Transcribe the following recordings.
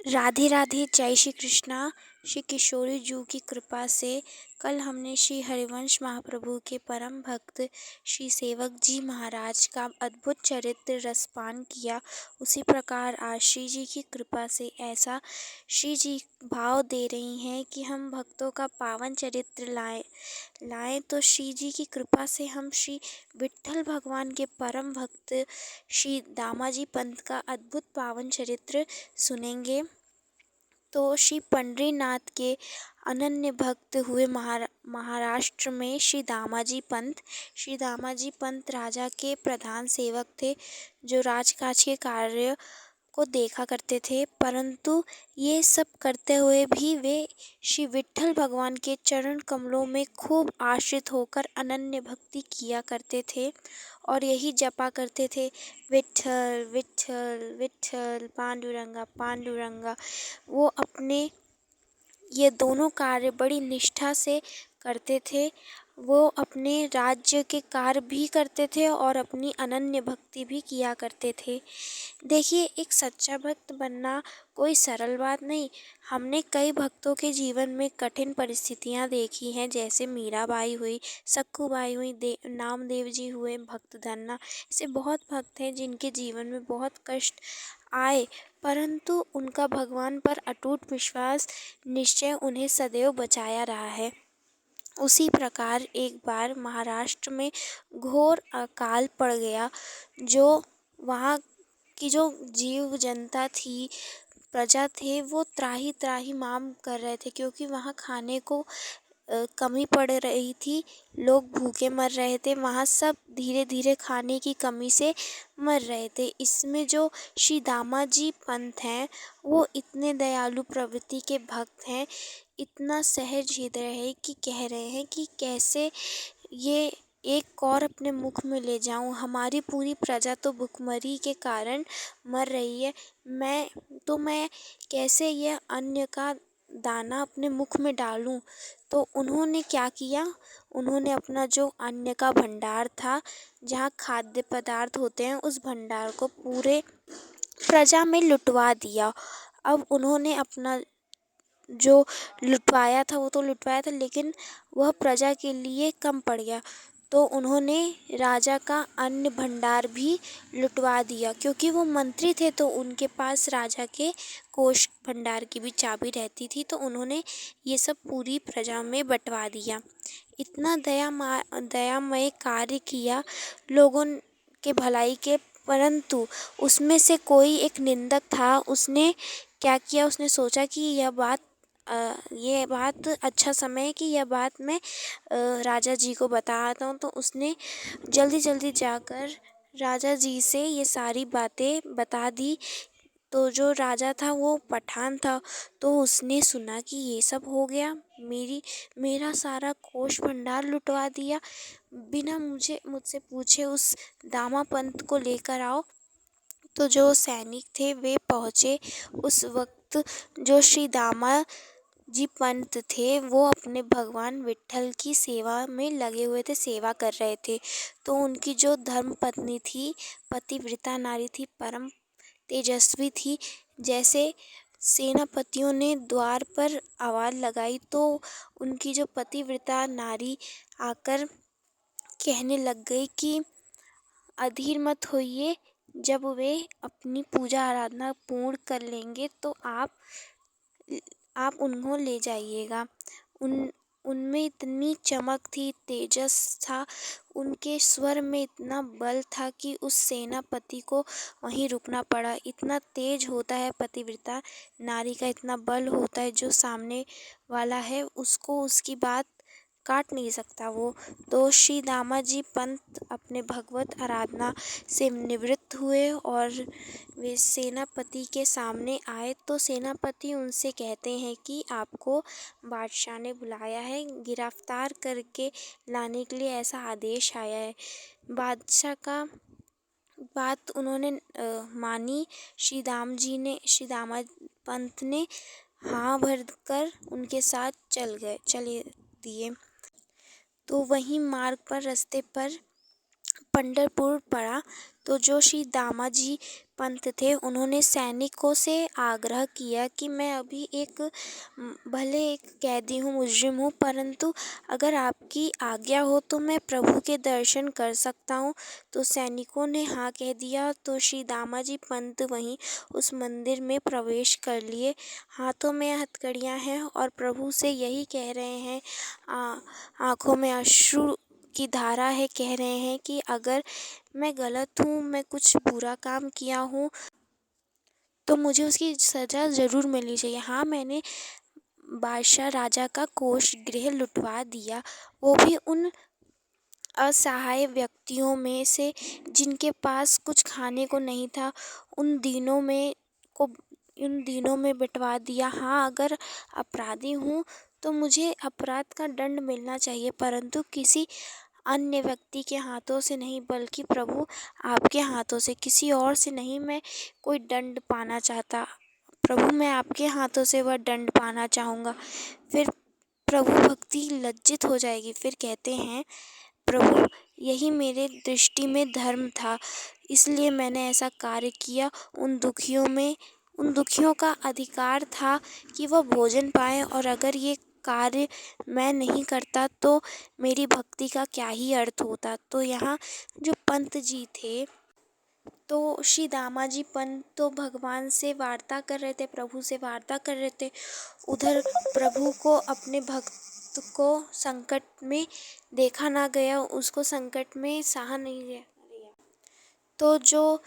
राधे राधे, जय श्री कृष्णा। श्री किशोरी जू की कृपा से कल हमने श्री हरिवंश महाप्रभु के परम भक्त श्री सेवक जी महाराज का अद्भुत चरित्र रसपान किया। उसी प्रकार आज श्री जी की कृपा से ऐसा श्री जी भाव दे रही हैं कि हम भक्तों का पावन चरित्र लाएं तो श्री जी की कृपा से हम श्री विट्ठल भगवान के परम भक्त श्री दामाजी पंत का अद्भुत पावन चरित्र सुनेंगे। तो श्री पंढरीनाथ के अनन्य भक्त हुए महाराष्ट्र में श्री दामाजी पंत राजा के प्रधान सेवक थे, जो राजकाज के कार्य को देखा करते थे। परंतु ये सब करते हुए भी वे श्री विट्ठल भगवान के चरण कमलों में खूब आश्रित होकर अनन्य भक्ति किया करते थे और यही जपा करते थे, विट्ठल विट्ठल विट्ठल पांडुरंगा पांडुरंगा। वो अपने ये दोनों कार्य बड़ी निष्ठा से करते थे। वो अपने राज्य के कार्य भी करते थे और अपनी अनन्य भक्ति भी किया करते थे। देखिए, एक सच्चा भक्त बनना कोई सरल बात नहीं। हमने कई भक्तों के जीवन में कठिन परिस्थितियां देखी हैं, जैसे मीराबाई हुई, सक्खूबाई हुई, नामदेव जी हुए, भक्त धन्ना। ऐसे बहुत भक्त हैं जिनके जीवन में बहुत कष्ट आए, परंतु उनका भगवान पर अटूट विश्वास निश्चय उन्हें सदैव बचाया रहा है। उसी प्रकार एक बार महाराष्ट्र में घोर अकाल पड़ गया। जो वहाँ की जो जीव जनता थी, प्रजा थे, वो त्राही त्राही माम कर रहे थे, क्योंकि वहाँ खाने को कमी पड़ रही थी। लोग भूखे मर रहे थे, वहाँ सब धीरे धीरे खाने की कमी से मर रहे थे। इसमें जो श्री दामाजी पंत हैं, वो इतने दयालु प्रवृत्ति के भक्त हैं, इतना सहज हृदय है कि कह रहे हैं कि कैसे ये एक कौर अपने मुख में ले जाऊं। हमारी पूरी प्रजा तो भुखमरी के कारण मर रही है, मैं कैसे यह अन्न का दाना अपने मुख में डालूं। तो उन्होंने क्या किया, उन्होंने अपना जो अन्न का भंडार था, जहाँ खाद्य पदार्थ होते हैं, उस भंडार को पूरे प्रजा में लुटवा दिया। अब उन्होंने अपना जो लुटवाया था वो तो लुटवाया था, लेकिन वह प्रजा के लिए कम पड़ गया। तो उन्होंने राजा का अन्न भंडार भी लुटवा दिया, क्योंकि वो मंत्री थे तो उनके पास राजा के कोष भंडार की भी चाबी रहती थी। तो उन्होंने ये सब पूरी प्रजा में बंटवा दिया। इतना दयामय कार्य किया लोगों के भलाई के, परंतु उसमें से कोई एक निंदक था। उसने क्या किया, उसने सोचा कि ये बात अच्छा समय है कि यह बात मैं राजा जी को बताता हूँ। तो उसने जल्दी जल्दी जाकर राजा जी से ये सारी बातें बता दी। तो जो राजा था वो पठान था, तो उसने सुना कि ये सब हो गया, मेरा सारा कोष भंडार लुटवा दिया, बिना मुझसे पूछे उस दामा पंत को लेकर आओ। तो जो सैनिक थे वे पहुँचे। उस वक्त जो श्री दामा जी पंत थे, वो अपने भगवान विट्ठल की सेवा में लगे हुए थे, सेवा कर रहे थे। तो उनकी जो धर्म पत्नी थी, पतिव्रता नारी थी, परम तेजस्वी थी। जैसे सेनापतियों ने द्वार पर आवाज़ लगाई, तो उनकी जो पतिव्रता नारी आकर कहने लग गई कि अधीर मत होइए, जब वे अपनी पूजा आराधना पूर्ण कर लेंगे तो आप उनको ले जाइएगा। उनमें इतनी चमक थी, तेजस था, उनके स्वर में इतना बल था कि उस सेनापति को वहीं रुकना पड़ा। इतना तेज होता है पतिव्रता नारी का, इतना बल होता है, जो सामने वाला है उसको उसकी बात काट नहीं सकता वो। तो श्री दामाजी पंत अपने भगवत आराधना से निवृत्त हुए और वे सेनापति के सामने आए। तो सेनापति उनसे कहते हैं कि आपको बादशाह ने बुलाया है, गिरफ्तार करके लाने के लिए ऐसा आदेश आया है। बादशाह का बात उन्होंने मानी। श्री दामा पंत ने हाँ भर कर उनके साथ चले दिए। तो वहीं मार्ग पर रास्ते पर पंढरपुर पड़ा तो जो श्री दामाजी पंत थे उन्होंने सैनिकों से आग्रह किया कि मैं अभी भले एक कैदी हूँ, मुजरिम हूँ, परंतु अगर आपकी आज्ञा हो तो मैं प्रभु के दर्शन कर सकता हूँ। तो सैनिकों ने हाँ कह दिया। तो श्री दामाजी पंत वहीं उस मंदिर में प्रवेश कर लिए। हाथों में हथकड़ियाँ हैं और प्रभु से यही कह रहे हैं, आँखों में अश्रु की धारा है, कह रहे हैं कि अगर मैं गलत हूँ, मैं कुछ बुरा काम किया हूँ तो मुझे उसकी सज़ा ज़रूर मिलनी चाहिए। हाँ, मैंने बादशाह राजा का कोष गृह लुटवा दिया, वो भी उन असहाय व्यक्तियों में से जिनके पास कुछ खाने को नहीं था, उन दिनों में बिटवा दिया। हाँ, अगर अपराधी हूँ तो मुझे अपराध का दंड मिलना चाहिए, परंतु किसी अन्य व्यक्ति के हाथों से नहीं, बल्कि प्रभु आपके हाथों से, किसी और से नहीं मैं कोई दंड पाना चाहता। प्रभु, मैं आपके हाथों से वह दंड पाना चाहूँगा। फिर प्रभु भक्ति लज्जित हो जाएगी। फिर कहते हैं, प्रभु यही मेरे दृष्टि में धर्म था, इसलिए मैंने ऐसा कार्य किया। उन दुखियों का अधिकार था कि वह भोजन पाएं, और अगर ये कार्य मैं नहीं करता तो मेरी भक्ति का क्या ही अर्थ होता। तो यहाँ जो पंत जी थे, तो श्री दामाजी पंत तो भगवान से वार्ता कर रहे थे, प्रभु से वार्ता कर रहे थे। उधर प्रभु को अपने भक्त को संकट में देखा ना गया, उसको संकट में सहा नहीं गया। तो जो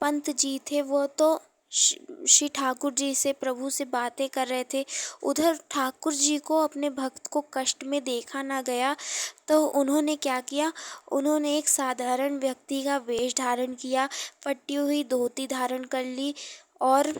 पंत जी थे वो तो श्री ठाकुर जी से, प्रभु से बातें कर रहे थे। उधर ठाकुर जी को अपने भक्त को कष्ट में देखा ना गया, तो उन्होंने क्या किया, उन्होंने एक साधारण व्यक्ति का वेश धारण किया, फटी हुई धोती धारण कर ली और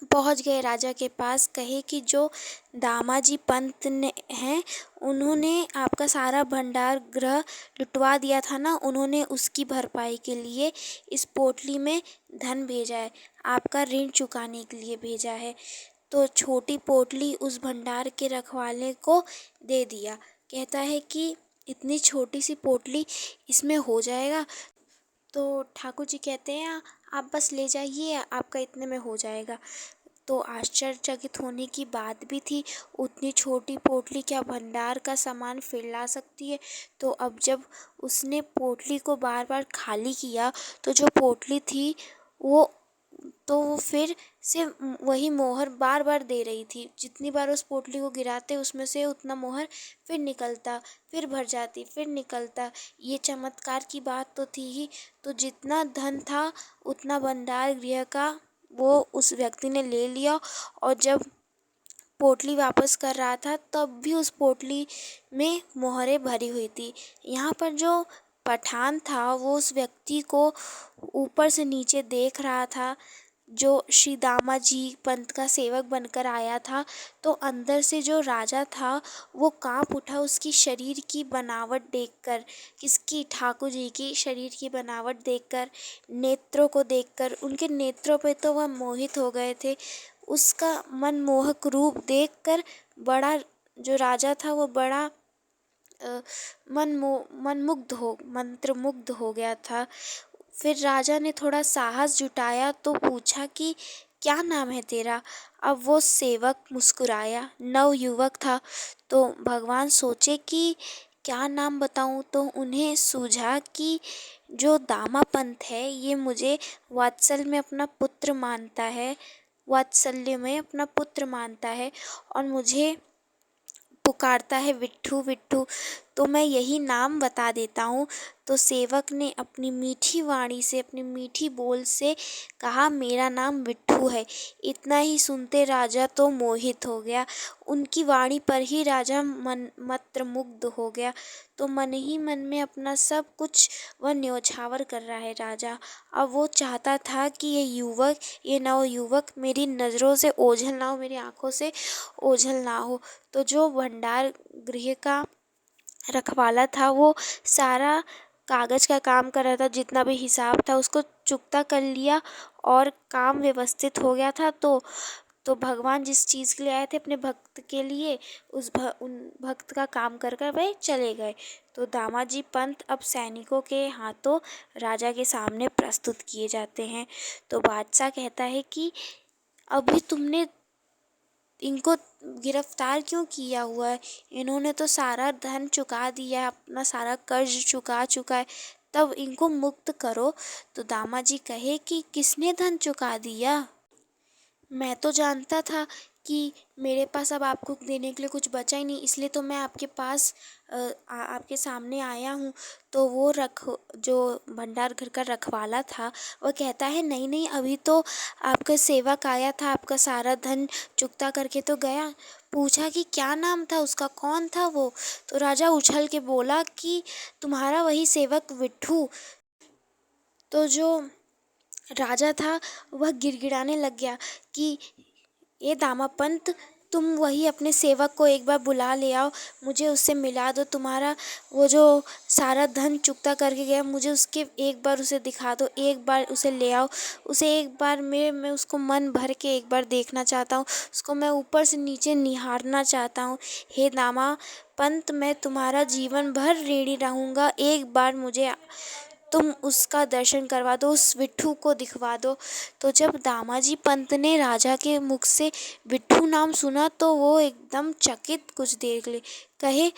पहुंच गए राजा के पास। कहे कि जो दामाजी पंत ने हैं, उन्होंने आपका सारा भंडार गृह लुटवा दिया था ना, उन्होंने उसकी भरपाई के लिए इस पोटली में धन भेजा है, आपका ऋण चुकाने के लिए भेजा है। तो छोटी पोटली उस भंडार के रखवाले को दे दिया। कहता है कि इतनी छोटी सी पोटली, इसमें हो जाएगा। तो ठाकुर जी कहते हैं, आप बस ले जाइए, आपका इतने में हो जाएगा। तो आश्चर्यचकित होने की बात भी थी, उतनी छोटी पोटली क्या भंडार का सामान फैला सकती है। तो अब जब उसने पोटली को बार बार खाली किया, तो जो पोटली थी वो फिर से वही मोहर बार बार दे रही थी। जितनी बार उस पोटली को गिराते, उसमें से उतना मोहर फिर निकलता, फिर भर जाती, फिर निकलता। ये चमत्कार की बात तो थी ही। तो जितना धन था उतना भंडार गृह का वो उस व्यक्ति ने ले लिया, और जब पोटली वापस कर रहा था तब भी उस पोटली में मोहरें भरी हुई थी। यहाँ पर जो पठान था वो उस व्यक्ति को ऊपर से नीचे देख रहा था, जो श्री दामाजी पंत का सेवक बनकर आया था। तो अंदर से जो राजा था वो कांप उठा उसकी शरीर की बनावट देखकर, किसकी, ठाकुर जी की शरीर की बनावट देखकर, नेत्रों को देखकर। उनके नेत्रों पे तो वह मोहित हो गए थे। उसका मनमोहक रूप देखकर बड़ा जो राजा था वो बड़ा मंत्रमुग्ध हो गया था। फिर राजा ने थोड़ा साहस जुटाया तो पूछा कि क्या नाम है तेरा। अब वो सेवक मुस्कुराया, नवयुवक था। तो भगवान सोचे कि क्या नाम बताऊं, तो उन्हें सूझा कि जो दामापंत है ये मुझे वात्सल्य में अपना पुत्र मानता है और मुझे पुकारता है विट्ठू विट्ठू, तो मैं यही नाम बता देता हूँ। तो सेवक ने अपनी मीठी वाणी से, अपनी मीठी बोल से कहा, मेरा नाम विट्ठू है। इतना ही सुनते राजा तो मोहित हो गया। उनकी वाणी पर ही राजा मंत्रमुग्ध हो गया। तो मन ही मन में अपना सब कुछ वह न्योछावर कर रहा है राजा। अब वो चाहता था कि ये नवयुवक मेरी नज़रों से ओझल ना हो, मेरी आँखों से ओझल ना हो। तो जो भंडार गृह का रखवाला था वो सारा कागज का काम कर रहा था, जितना भी हिसाब था उसको चुकता कर लिया और काम व्यवस्थित हो गया था। तो तो भगवान जिस चीज़ के लिए आए थे अपने भक्त के लिए, उन भक्त का काम कर कर वह चले गए। तो दामाजी पंत अब सैनिकों के हाथों राजा के सामने प्रस्तुत किए जाते हैं। तो बादशाह कहता है कि अभी तुमने इनको गिरफ्तार क्यों किया हुआ है? इन्होंने तो सारा धन चुका दिया है, अपना सारा कर्ज चुका चुका है, तब इनको मुक्त करो। तो दामाजी कहे कि किसने धन चुका दिया? मैं तो जानता था कि मेरे पास अब आपको देने के लिए कुछ बचा ही नहीं, इसलिए तो मैं आपके पास आपके सामने आया हूँ। तो वो जो भंडार घर का रखवाला था, वो कहता है नहीं नहीं, अभी तो आपका सेवक आया था, आपका सारा धन चुकता करके तो गया। पूछा कि क्या नाम था उसका, कौन था वो? तो राजा उछल के बोला कि तुम्हारा वही सेवक विट्ठू। तो जो राजा था वह गिड़गिड़ाने लग गया कि ये दामापंत, तुम वही अपने सेवक को एक बार बुला ले आओ, मुझे उससे मिला दो। तुम्हारा वो जो सारा धन चुकता करके गया, मुझे उसके एक बार उसे दिखा दो, एक बार उसे ले आओ। उसे एक बार मैं उसको मन भर के एक बार देखना चाहता हूँ, उसको मैं ऊपर से नीचे निहारना चाहता हूँ। हे दामापंत, मैं तुम्हारा जीवन भर ऋणी रहूँगा, एक बार मुझे तुम उसका दर्शन करवा दो, उस विट्ठू को दिखवा दो। तो जब दामाजी पंत ने राजा के मुख से विट्ठू नाम सुना तो वो एकदम चकित कुछ देर के लिए, कहे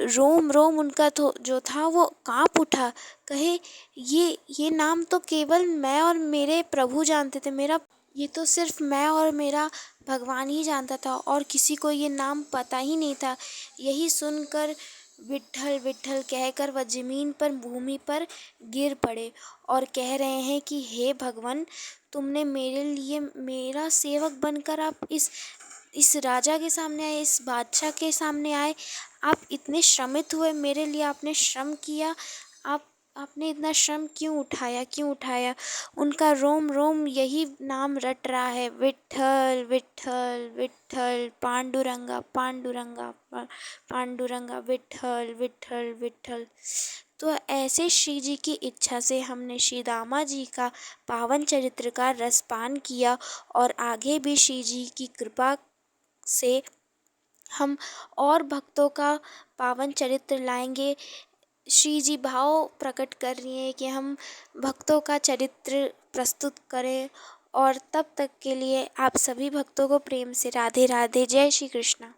रोम रोम उनका तो जो था वो कांप उठा। कहे ये नाम तो केवल मैं और मेरे प्रभु जानते थे, ये तो सिर्फ मैं और मेरा भगवान ही जानता था, और किसी को ये नाम पता ही नहीं था। यही सुनकर विट्ठल विट्ठल कहकर वह जमीन पर, भूमि पर गिर पड़े और कह रहे हैं कि हे भगवान, तुमने मेरे लिए, मेरा सेवक बनकर आप इस राजा के सामने आए, इस बादशाह के सामने आए, आप इतने श्रमित हुए, मेरे लिए आपने श्रम किया, आपने इतना श्रम क्यों उठाया? उनका रोम रोम यही नाम रट रहा है, विट्ठल विट्ठल विट्ठल, पांडुरंगा पांडुरंगा पांडुरंगा, विट्ठल विट्ठल विट्ठल। तो ऐसे श्री जी की इच्छा से हमने श्री दामा जी का पावन चरित्र का रसपान किया, और आगे भी श्री जी की कृपा से हम और भक्तों का पावन चरित्र लाएंगे। श्री जी भाव प्रकट कर रही हैं कि हम भक्तों का चरित्र प्रस्तुत करें। और तब तक के लिए आप सभी भक्तों को प्रेम से राधे राधे, जय श्री कृष्णा।